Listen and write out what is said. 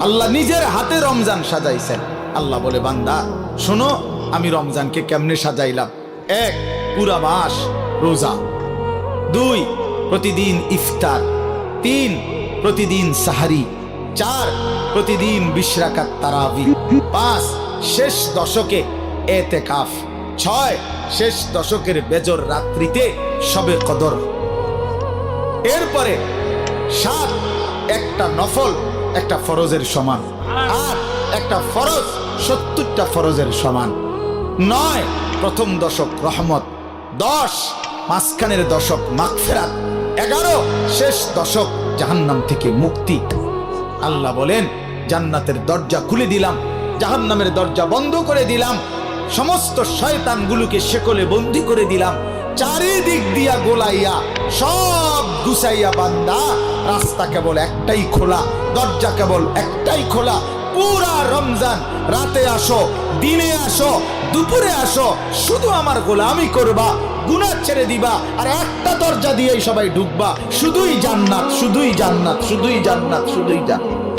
আল্লাহ নিজের হাতে রমজান সাজাইছেন। আল্লাহ বলে, বান্দা শোনো আমি রমজানকে কেমনে সাজাইলাম। 1, পুরা মাস রোজা। 2, প্রতিদিন ইফতার। 3, প্রতিদিন সাহারি। 4, প্রতিদিন 20 রাকাত তারাবি। 5, শেষ দশকে এতেকাফ। 6, শেষ দশকের বেজর রাত্রিতে শবে কদর। এরপরে 7, একটা নফল একটা ফরজের সমান। 8, একটা ফরজ 70টা ফরজের সমান। 9, প্রথম দশক রহমত। 10, মাঝখানের দশক মাগফিরাত। 11, শেষ দশক জাহান্নাম থেকে মুক্তি। আল্লাহ বলেন, জান্নাতের দরজা খুলে দিলাম, জাহান্নামের দরজা বন্ধ করে দিলাম, সমস্ত শয়তানগুলোকে শেকলে বন্দী করে দিলাম, চারিদিক দিয়া গোলাইয়া সব গুছাইয়া বান্দা রাস্তা কেবল একটাই খোলা, দরজা কেবল একটাই খোলা। পুরা রমজান রাতে আসো, দিনে আসো, দুপুরে আসো, শুধু আমার গোলামি করবা, গুনাহ ছেড়ে দিবা, আর একটা দরজা দিয়েই সবাই ঢুকবা। শুধুই জান্নাত, শুধুই জান্নাত, শুধুই জান্নাত, শুধুই জান্নাত।